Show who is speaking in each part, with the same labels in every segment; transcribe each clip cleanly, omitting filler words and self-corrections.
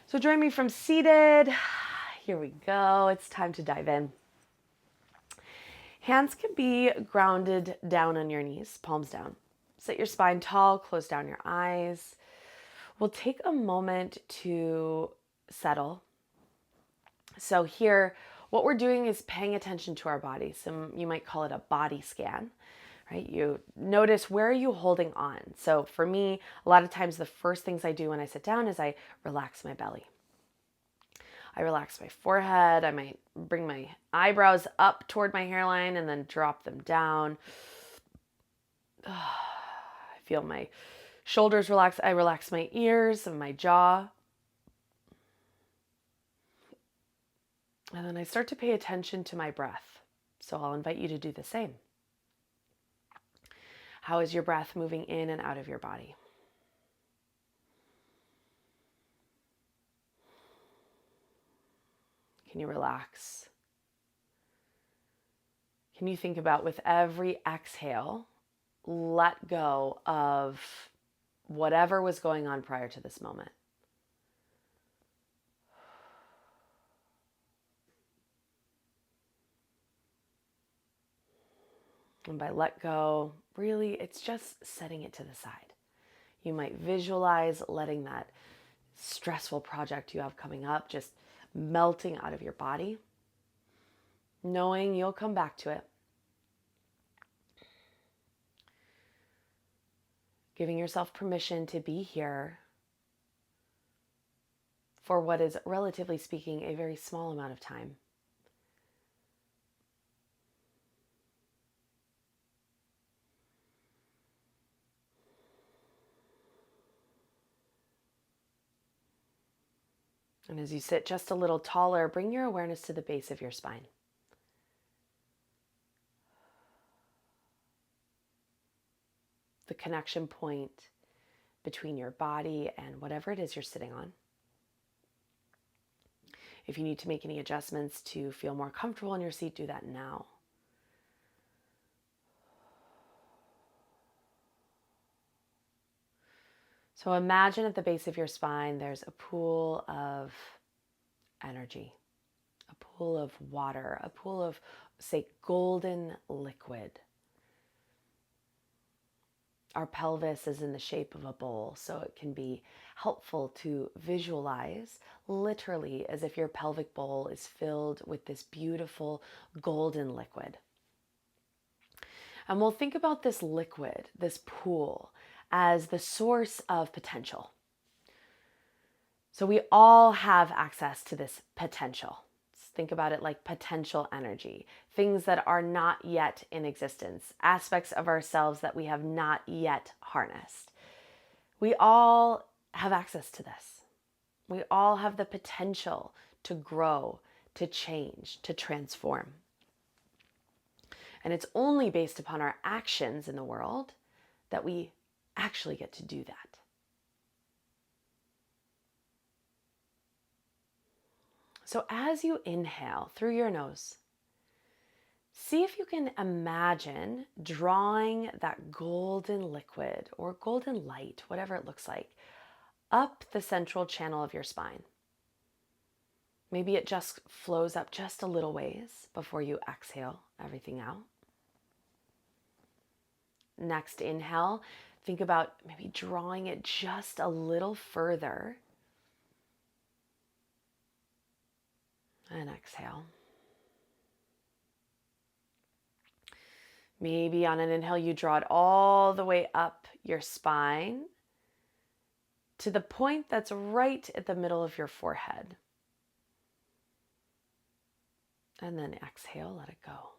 Speaker 1: So join me from seated. Here we go. It's time to dive in. Hands can be grounded down on your knees, palms down. Sit your spine tall, close down your eyes. We'll take a moment to settle. So here, what we're doing is paying attention to our body. So you might call it a body scan, right? You notice, where are you holding on? So for me, a lot of times the first things I do when I sit down is I relax my belly. I relax my forehead. I might bring my eyebrows up toward my hairline and then drop them down. I feel my shoulders relax. I relax my ears and my jaw. And then I start to pay attention to my breath. So I'll invite you to do the same. How is your breath moving in and out of your body? Can you relax? Can you think about, with every exhale, let go of whatever was going on prior to this moment? And by let go, really, it's just setting it to the side. You might visualize letting that stressful project you have coming up just melting out of your body, knowing you'll come back to it. Giving yourself permission to be here for what is, relatively speaking, a very small amount of time. And as you sit just a little taller, bring your awareness to the base of your spine. The connection point between your body and whatever it is you're sitting on. If you need to make any adjustments to feel more comfortable in your seat, do that now. So imagine at the base of your spine, there's a pool of energy, a pool of water, a pool of, say, golden liquid. Our pelvis is in the shape of a bowl, so it can be helpful to visualize literally as if your pelvic bowl is filled with this beautiful golden liquid. And we'll think about this liquid, this pool, as the source of potential. So we all have access to this potential. Think about it like potential energy, things that are not yet in existence, aspects of ourselves that we have not yet harnessed. We all have access to this. We all have the potential to grow, to change, to transform. And it's only based upon our actions in the world that we actually get to do that. So as you inhale through your nose, see if you can imagine drawing that golden liquid or golden light, whatever it looks like, up the central channel of your spine. Maybe it just flows up just a little ways before you exhale everything out. Next inhale, think about maybe drawing it just a little further. And exhale. Maybe on an inhale, you draw it all the way up your spine to the point that's right at the middle of your forehead. And then exhale, let it go.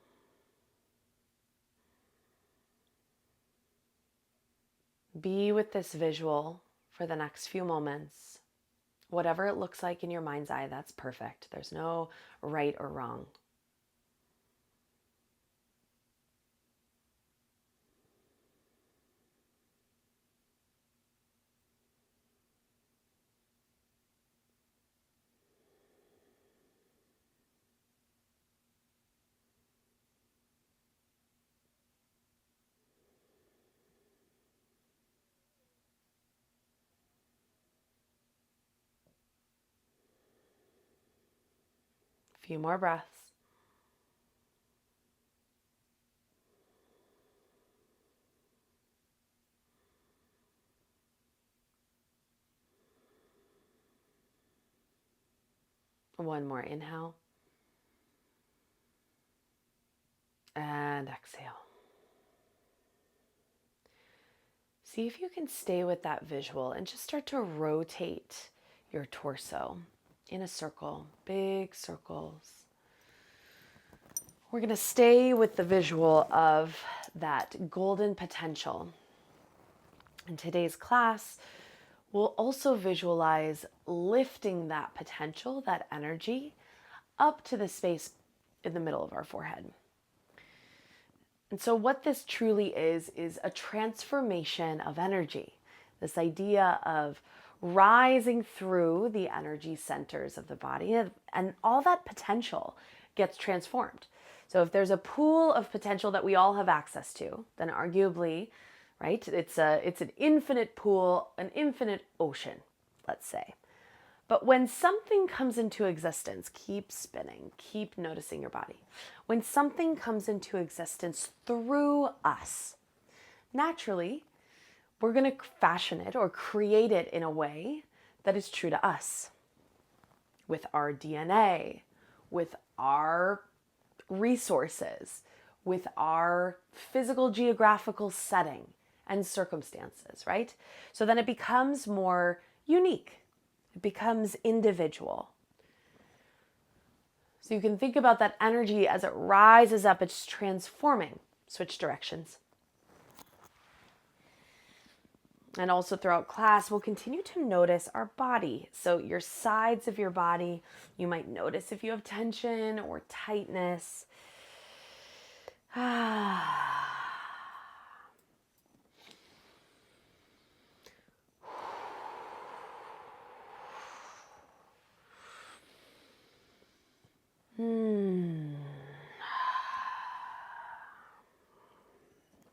Speaker 1: Be with this visual for the next few moments. Whatever it looks like in your mind's eye, that's perfect. There's no right or wrong. Few more breaths. One more inhale. And exhale. See if you can stay with that visual and just start to rotate your torso in a circle, big circles. We're going to stay with the visual of that golden potential. In today's class, we'll also visualize lifting that potential, that energy, up to the space in the middle of our forehead. And so what this truly is a transformation of energy. This idea of rising through the energy centers of the body, and all that potential gets transformed. So if there's a pool of potential that we all have access to, then arguably, right, it's an infinite pool, an infinite ocean, let's say. But when something comes into existence, keep spinning, keep noticing your body. When something comes into existence through us, naturally, we're going to fashion it or create it in a way that is true to us, with our DNA, with our resources, with our physical geographical setting and circumstances, right? So then it becomes more unique. It becomes individual. So you can think about that energy as it rises up, it's transforming. Switch directions. And also throughout class, we'll continue to notice our body. So your sides of your body, you might notice if you have tension or tightness.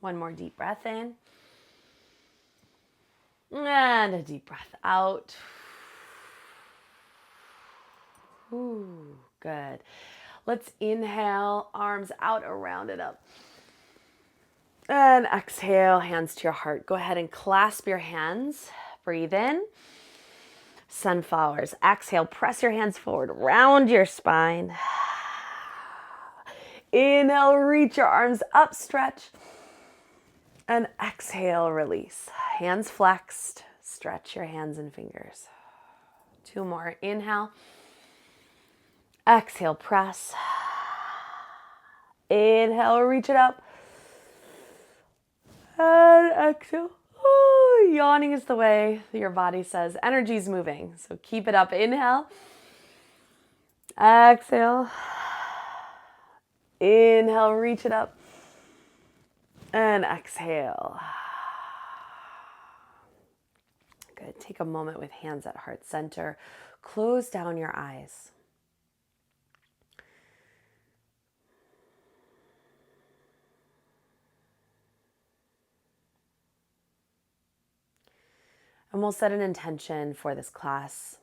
Speaker 1: One more deep breath in. And a deep breath out. Ooh, good. Let's inhale, arms out, around it up. And exhale, hands to your heart. Go ahead and clasp your hands. Breathe in. Sunflowers. Exhale, press your hands forward, round your spine. Inhale, reach your arms up, stretch. And exhale, release. Hands flexed. Stretch your hands and fingers. Two more. Inhale. Exhale, press. Inhale, reach it up. And exhale. Oh, yawning is the way your body says energy's moving. So keep it up. Inhale. Exhale. Inhale, reach it up. And exhale. Good. Take a moment with hands at heart center. Close down your eyes. And we'll set an intention for this class.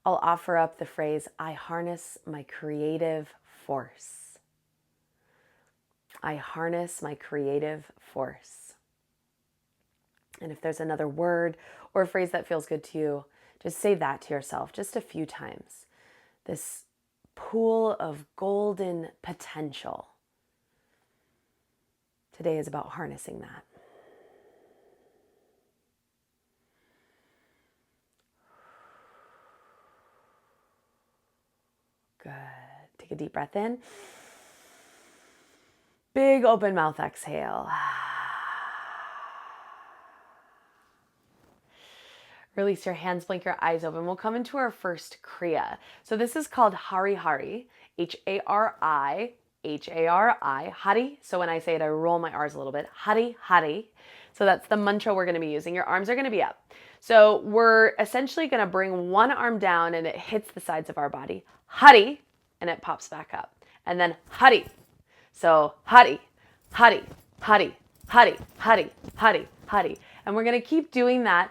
Speaker 1: I'll offer up the phrase, I harness my creative force. I harness my creative force. And if there's another word or a phrase that feels good to you, just say that to yourself just a few times. This pool of golden potential. Today is about harnessing that. Good. Take a deep breath in. Big open mouth exhale. Release your hands, blink your eyes open. We'll come into our first Kriya. So this is called Hari Hari, Hari, H-A-R-I, Hari. So when I say it, I roll my R's a little bit. Hari, Hari. So that's the mantra we're going to be using. Your arms are going to be up. So we're essentially going to bring one arm down and it hits the sides of our body. Hari, and it pops back up. And then Hari. So Hari, Hari, Hari, Hari, Hari, Hari, Hari. And we're going to keep doing that.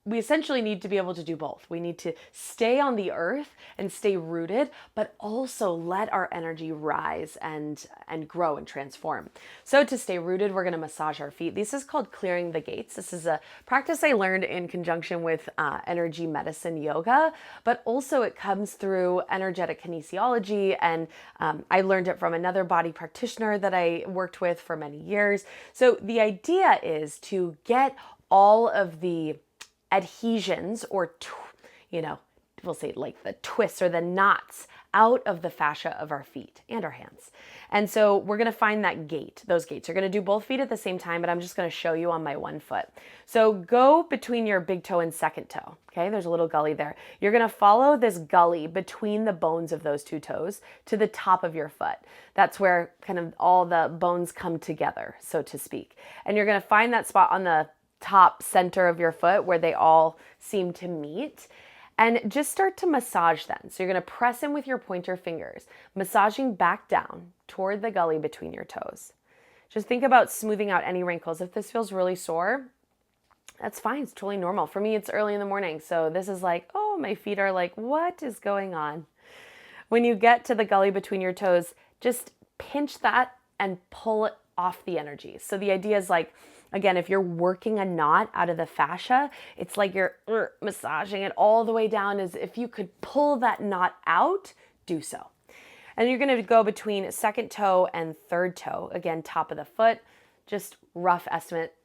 Speaker 1: we essentially need to be able to do both. We need to stay on the earth and stay rooted, but also let our energy rise and grow and transform. So to stay rooted, we're going to massage our feet. This is called clearing the gates. This is a practice I learned in conjunction with energy medicine yoga, but also it comes through energetic kinesiology. And I learned it from another body practitioner that I worked with for many years. So the idea is to get all of the adhesions or, we'll say like the twists or the knots out of the fascia of our feet and our hands. And so we're going to find that gate, those gates. You're going to do both feet at the same time, but I'm just going to show you on my one foot. So go between your big toe and second toe. Okay, there's a little gully there. You're going to follow this gully between the bones of those two toes to the top of your foot. That's where kind of all the bones come together, so to speak. And you're going to find that spot on the top center of your foot where they all seem to meet, and just start to massage them. So you're going to press in with your pointer fingers, massaging back down toward the gully between your toes. Just think about smoothing out any wrinkles. If this feels really sore, that's fine. It's totally normal. For me, it's early in the morning. So this is like, oh, my feet are like, what is going on? When you get to the gully between your toes, just pinch that and pull it off the energy. So the idea is like, again, if you're working a knot out of the fascia, it's like you're massaging it all the way down. As if you could pull that knot out, do so. And you're going to go between second toe and third toe. Again, top of the foot, just rough estimate,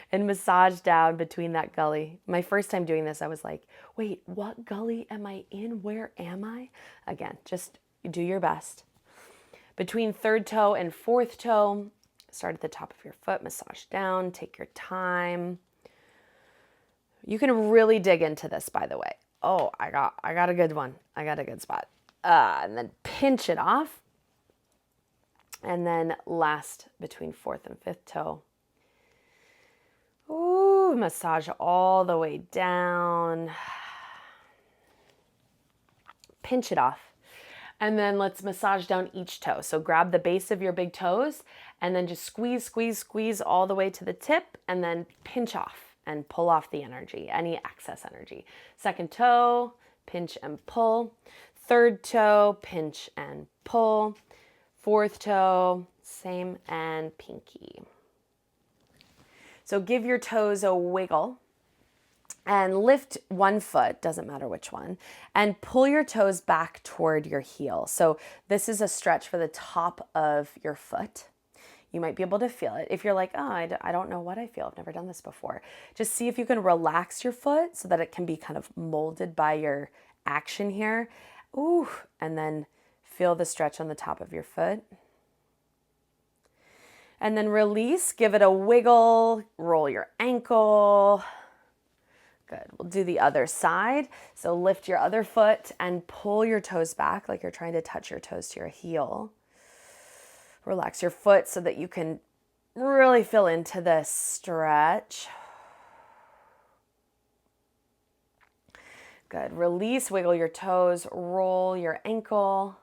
Speaker 1: and massage down between that gully. My first time doing this, I was like, wait, what gully am I in? Where am I? Again, just do your best. Between third toe and fourth toe, start at the top of your foot, massage down, take your time. You can really dig into this, by the way. Oh, I got a good one. I got a good spot. And then pinch it off. And then last, between fourth and fifth toe. Ooh, massage all the way down. Pinch it off. And then let's massage down each toe. So grab the base of your big toes and then just squeeze, squeeze, squeeze all the way to the tip, and then pinch off and pull off the energy, any excess energy. Second toe, pinch and pull. Third toe, pinch and pull. Fourth toe, same, and pinky. So give your toes a wiggle. And lift one foot, doesn't matter which one, and pull your toes back toward your heel. So this is a stretch for the top of your foot. You might be able to feel it. If you're like, oh, I don't know what I feel, I've never done this before. Just see if you can relax your foot so that it can be kind of molded by your action here. Ooh, and then feel the stretch on the top of your foot. And then release, give it a wiggle, roll your ankle. Good. We'll do the other side. So lift your other foot and pull your toes back like you're trying to touch your toes to your heel. Relax your foot so that you can really feel into this stretch. Good. Release, wiggle your toes, roll your ankle.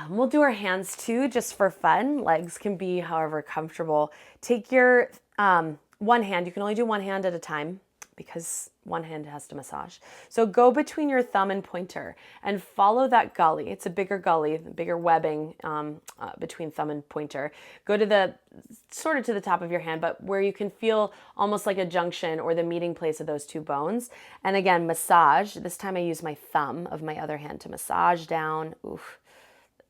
Speaker 1: We'll do our hands too, just for fun. Legs can be however comfortable. Take your one hand, you can only do one hand at a time because one hand has to massage. So go between your thumb and pointer and follow that gully. It's a bigger gully, bigger webbing between thumb and pointer. Go to the, sort of to the top of your hand, but where you can feel almost like a junction or the meeting place of those two bones. And again, massage. This time I use my thumb of my other hand to massage down,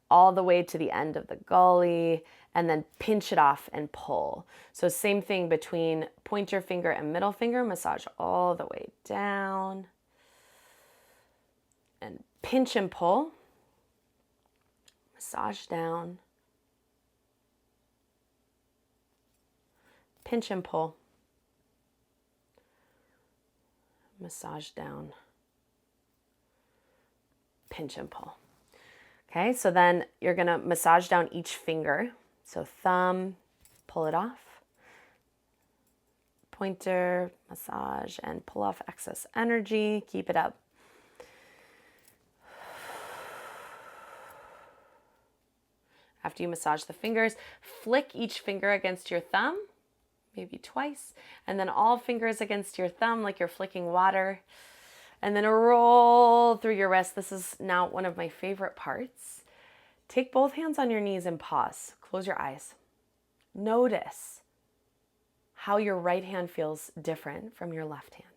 Speaker 1: all the way to the end of the gully, and then pinch it off and pull. So same thing between pointer finger and middle finger, massage all the way down. And pinch and pull. Massage down. Pinch and pull. Massage down. Pinch and pull. Okay, so then you're gonna massage down each finger. So thumb, pull it off. Pointer, massage, and pull off excess energy. Keep it up. After you massage the fingers, flick each finger against your thumb. maybe twice, and then all fingers against your thumb like you're flicking water, and then roll through your wrist. This is now one of my favorite parts. Take both hands on your knees and pause. Close your eyes. Notice how your right hand feels different from your left hand.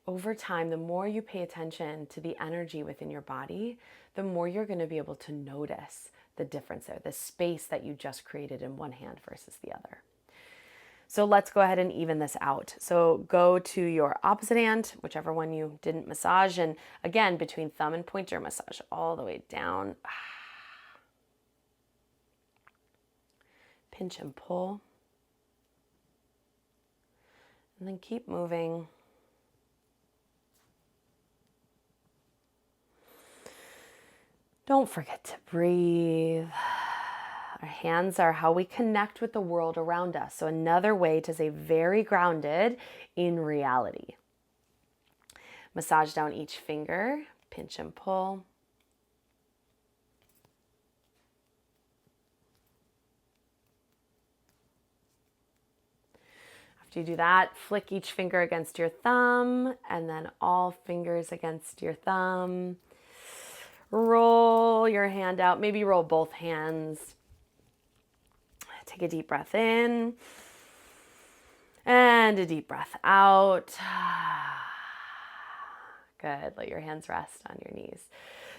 Speaker 1: Over time, the more you pay attention to the energy within your body, the more you're going to be able to notice the difference there, the space that you just created in one hand versus the other. So let's go ahead and even this out. So go to your opposite hand, whichever one you didn't massage. And again, between thumb and pointer, massage all the way down. Pinch and pull. And then keep moving. Don't forget to breathe. Our hands are how we connect with the world around us. So another way to stay very grounded in reality. Massage down each finger, pinch and pull. After you do that, flick each finger against your thumb and then all fingers against your thumb. Roll your hand out, maybe roll both hands. Take a deep breath in and a deep breath out. Good. Let your hands rest on your knees.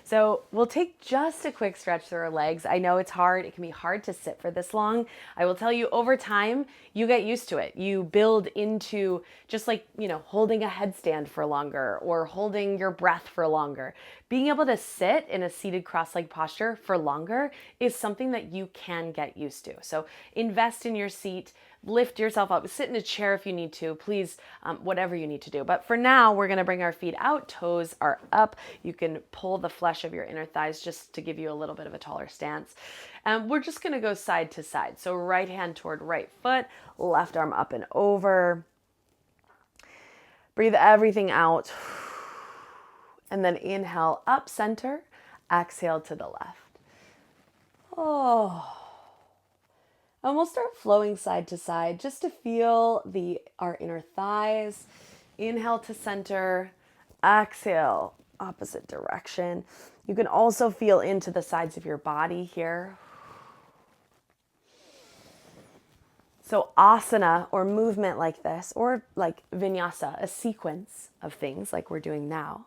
Speaker 1: So we'll take just a quick stretch through our legs. I know it's hard. It can be hard to sit for this long. I will tell you, over time, you get used to it. You build into just like, holding a headstand for longer or holding your breath for longer. Being able to sit in a seated cross-legged posture for longer is something that you can get used to. So invest in your seat. Lift yourself up, sit in a chair if you need to, please, whatever you need to do. But for now, we're going to bring our feet out, toes are up. You can pull the flesh of your inner thighs just to give you a little bit of a taller stance. And we're just going to go side to side. So right hand toward right foot, left arm up and over. Breathe everything out. And then inhale up center, exhale to the left. Oh. And we'll start flowing side to side just to feel our inner thighs. Inhale to center, exhale, opposite direction. You can also feel into the sides of your body here. So asana or movement like this, or like vinyasa, a sequence of things like we're doing now.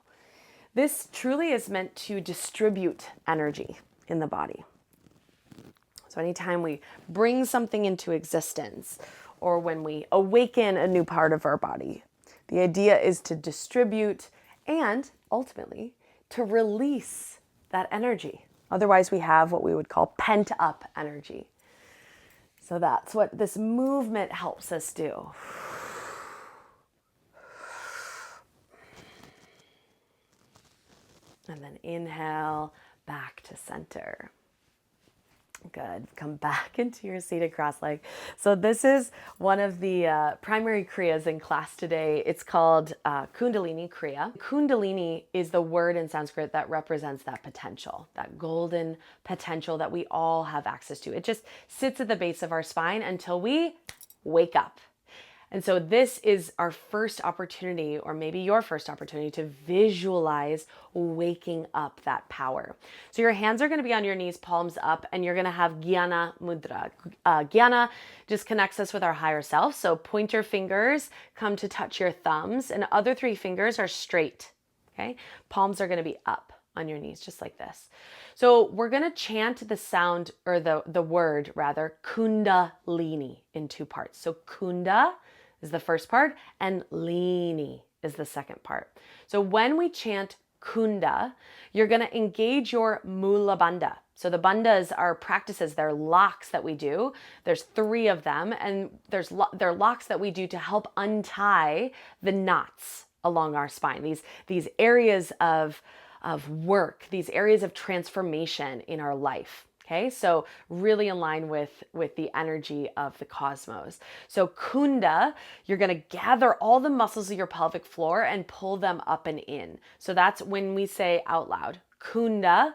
Speaker 1: This truly is meant to distribute energy in the body. So anytime we bring something into existence or when we awaken a new part of our body, the idea is to distribute and ultimately to release that energy. Otherwise, we have what we would call pent up energy. So that's what this movement helps us do. And then inhale back to center. Good. Come back into your seated cross leg. So this is one of the primary kriyas in class today. It's called Kundalini Kriya. Kundalini is the word in Sanskrit that represents that potential, that golden potential that we all have access to. It just sits at the base of our spine until we wake up. And so this is our first opportunity, or maybe your first opportunity, to visualize waking up that power. So your hands are going to be on your knees, palms up, and you're going to have Jnana Mudra. Jnana just connects us with our higher self. So pointer fingers come to touch your thumbs, and other three fingers are straight. Okay, palms are going to be up on your knees, just like this. So we're going to chant the sound, or the word rather, Kundalini in two parts. So Kunda is the first part, and Lini is the second part. So when we chant Kunda, you're going to engage your Mula Bandha. So the bandhas are practices, they're locks that we do. There's 3 of them, and they're locks that we do to help untie the knots along our spine. These areas of work, these areas of transformation in our life. Okay, so really align with the energy of the cosmos. So Kunda, you're going to gather all the muscles of your pelvic floor and pull them up and in. So that's when we say out loud, Kunda,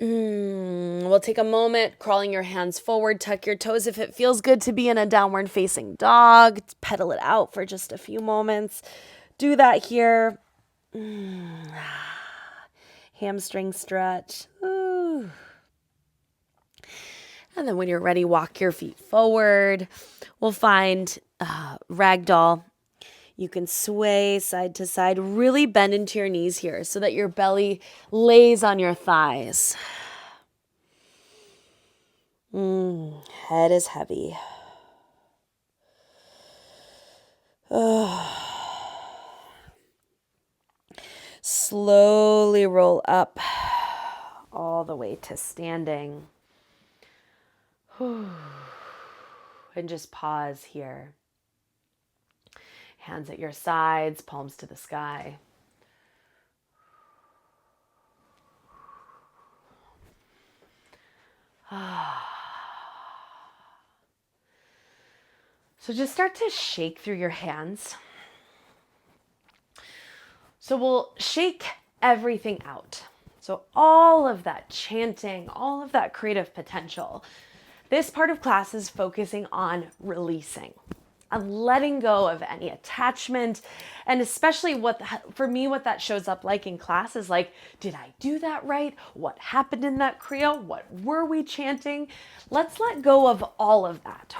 Speaker 1: We'll take a moment, crawling your hands forward, tuck your toes. If it feels good to be in a downward facing dog, pedal it out for just a few moments. Do that here. Hamstring stretch. Ooh. And then when you're ready, walk your feet forward. We'll find ragdoll. You can sway side to side. Really bend into your knees here so that your belly lays on your thighs. Head is heavy. Slowly roll up all the way to standing. And just pause here. Hands at your sides, palms to the sky. So just start to shake through your hands. So we'll shake everything out. So all of that chanting, all of that creative potential. This part of class is focusing on releasing, on letting go of any attachment. And especially for me, what that shows up like in class is like, did I do that right? What happened in that Kriya? What were we chanting? Let's let go of all of that.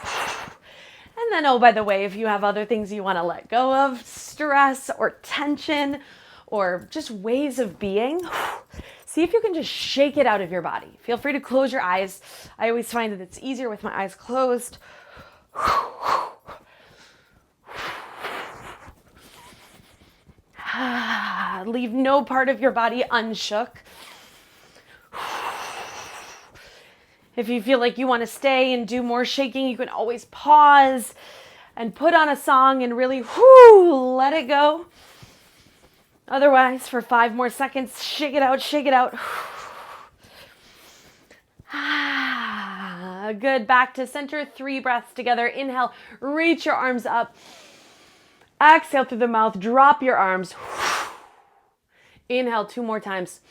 Speaker 1: And then, oh, by the way, if you have other things you want to let go of, stress or tension or just ways of being, see if you can just shake it out of your body. Feel free to close your eyes. I always find that it's easier with my eyes closed. Leave no part of your body unshook. If you feel like you want to stay and do more shaking, you can always pause and put on a song and really let it go. Otherwise, for 5 more seconds, shake it out, shake it out. Good. Back to center. 3 breaths together. Inhale, reach your arms up. Exhale through the mouth, drop your arms. Inhale 2 more times.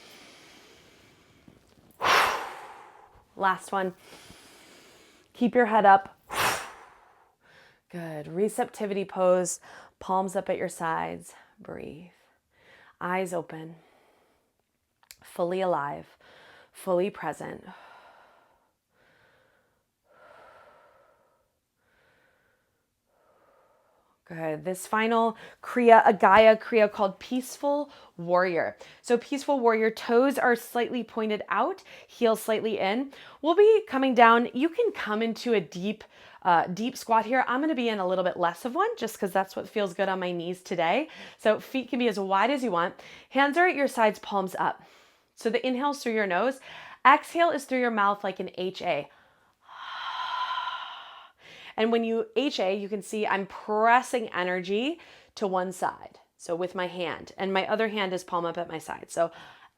Speaker 1: Last one. Keep your head up. Good. Receptivity pose. Palms up at your sides. Breathe. Eyes open. Fully alive. Fully present. Good. This final Kriya, a Gaia Kriya called Peaceful Warrior. So Peaceful Warrior, toes are slightly pointed out, heels slightly in. We'll be coming down. You can come into a deep squat here. I'm going to be in a little bit less of one just because that's what feels good on my knees today. So feet can be as wide as you want. Hands are at your sides, palms up. So the inhale is through your nose. Exhale is through your mouth like an HA. And when you HA, you can see I'm pressing energy to one side. So with my hand, and my other hand is palm up at my side. So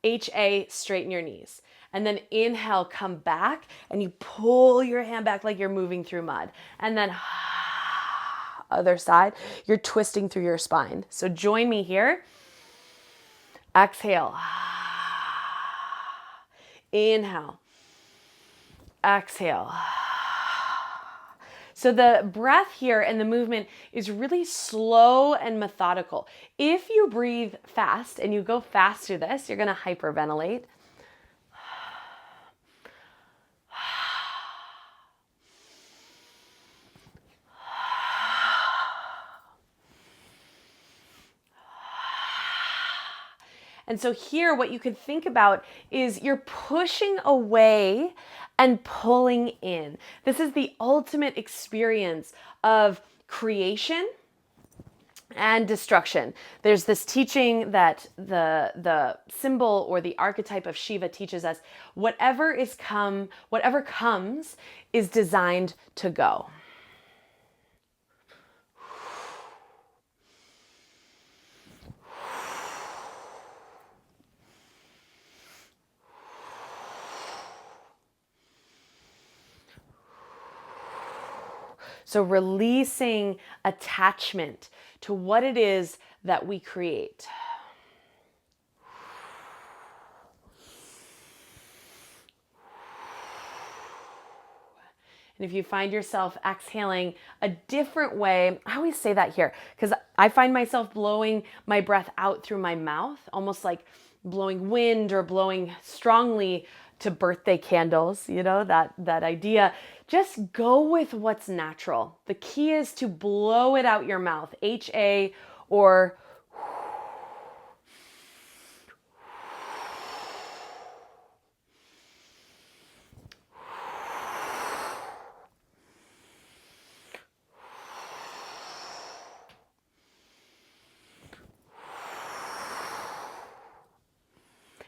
Speaker 1: HA, straighten your knees. And then inhale, come back, and you pull your hand back like you're moving through mud. And then other side, you're twisting through your spine. So join me here. Exhale. Inhale. Exhale. So the breath here and the movement is really slow and methodical. If you breathe fast and you go fast through this, you're going to hyperventilate. And so here, what you can think about is you're pushing away and pulling in. This is the ultimate experience of creation and destruction. There's this teaching that the symbol or the archetype of Shiva teaches us, whatever comes is designed to go. So releasing attachment to what it is that we create. And if you find yourself exhaling a different way, I always say that here because I find myself blowing my breath out through my mouth, almost like blowing wind or blowing strongly to birthday candles, that idea. Just go with what's natural. The key is to blow it out your mouth, HA or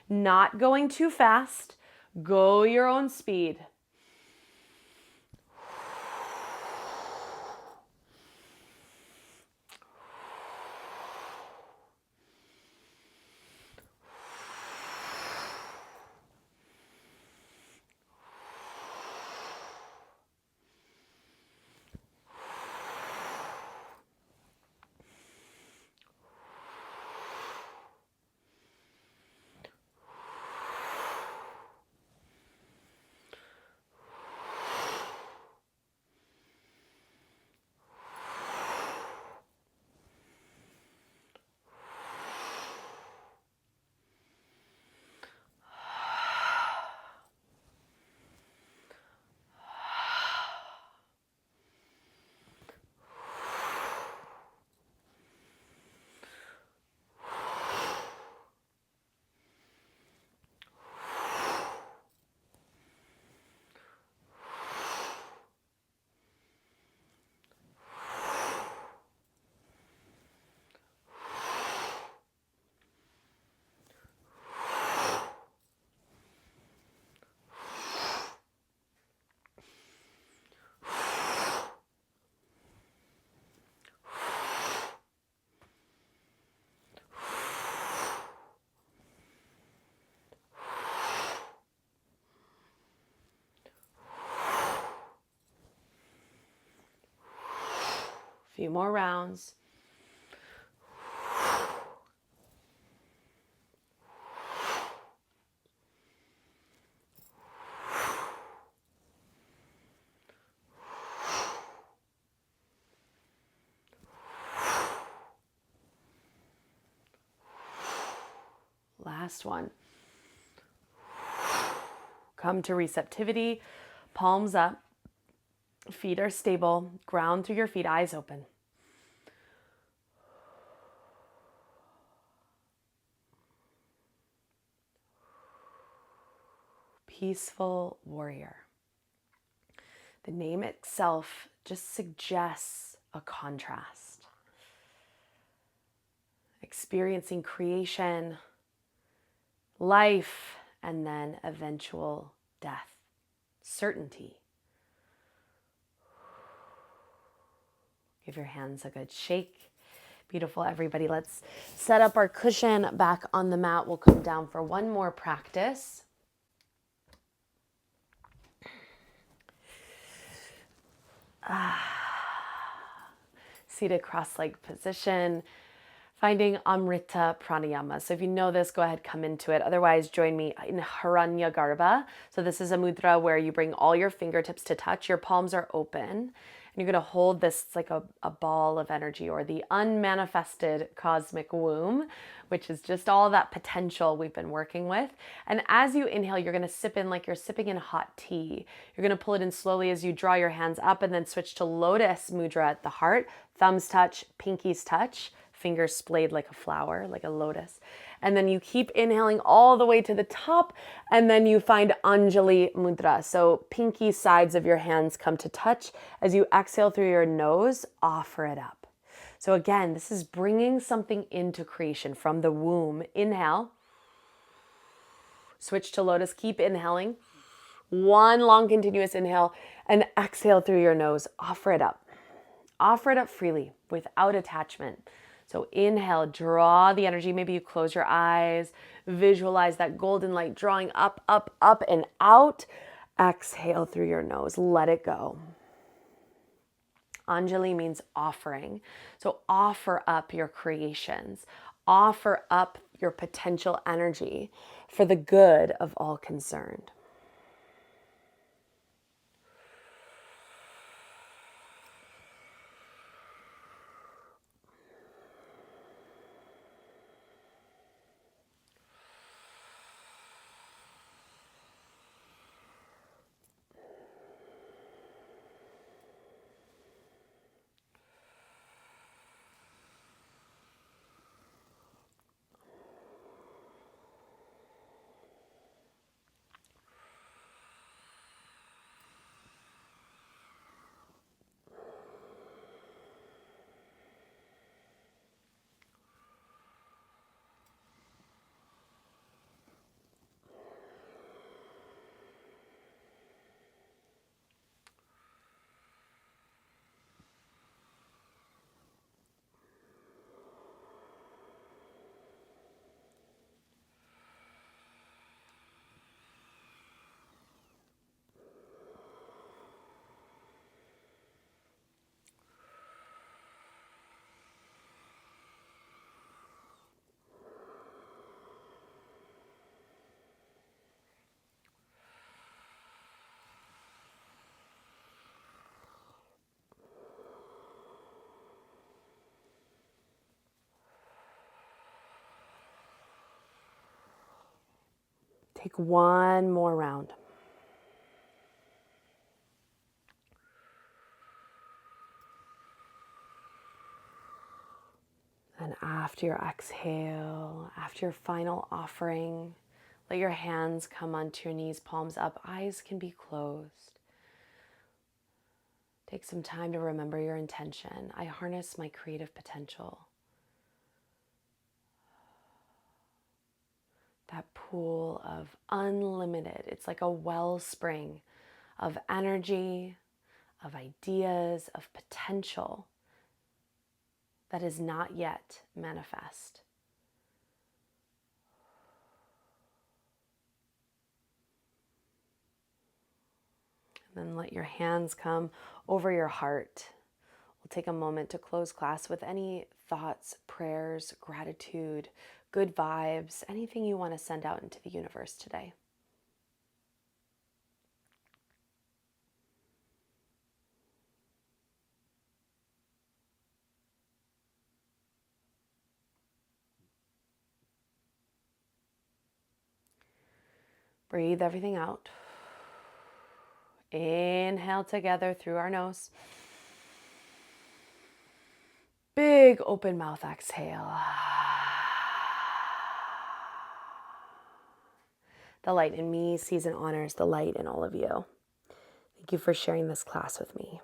Speaker 1: not going too fast. Go your own speed. Few more rounds. Last one. Come to receptivity, palms up, feet are stable, ground through your feet, eyes open. Peaceful warrior. The name itself just suggests a contrast. Experiencing creation, life, and then eventual death. Certainty. Give your hands a good shake. Beautiful, everybody. Let's set up our cushion back on the mat. We'll come down for one more practice. Seated cross-legged position. Finding Amrita Pranayama. So if you know this, go ahead, come into it. Otherwise, join me in Hiranyagarbha. So this is a mudra where you bring all your fingertips to touch. Your palms are open. And you're going to hold this, it's like a ball of energy, or the unmanifested cosmic womb, which is just all that potential we've been working with. And as you inhale, you're going to sip in like you're sipping in hot tea. You're going to pull it in slowly as you draw your hands up and then switch to lotus mudra at the heart. Thumbs touch, pinkies touch. Fingers splayed like a flower, like a lotus. And then you keep inhaling all the way to the top, and then you find Anjali Mudra. So pinky sides of your hands come to touch. As you exhale through your nose, offer it up. So again, this is bringing something into creation from the womb. Inhale. Switch to lotus. Keep inhaling. One long continuous inhale, and exhale through your nose. Offer it up. Offer it up freely, without attachment. So inhale, draw the energy. Maybe you close your eyes, visualize that golden light drawing up, up, up, and out. Exhale through your nose. Let it go. Anjali means offering. So offer up your creations. Offer up your potential energy for the good of all concerned. Take one more round. And after your exhale, after your final offering, let your hands come onto your knees, palms up, eyes can be closed. Take some time to remember your intention. I harness my creative potential. That pool of unlimited, it's like a wellspring of energy, of ideas, of potential that is not yet manifest. And then let your hands come over your heart. We'll take a moment to close class with any thoughts, prayers, gratitude, good vibes, anything you want to send out into the universe today. Breathe everything out. Inhale together through our nose. Big open mouth exhale. The light in me sees and honors the light in all of you. Thank you for sharing this class with me.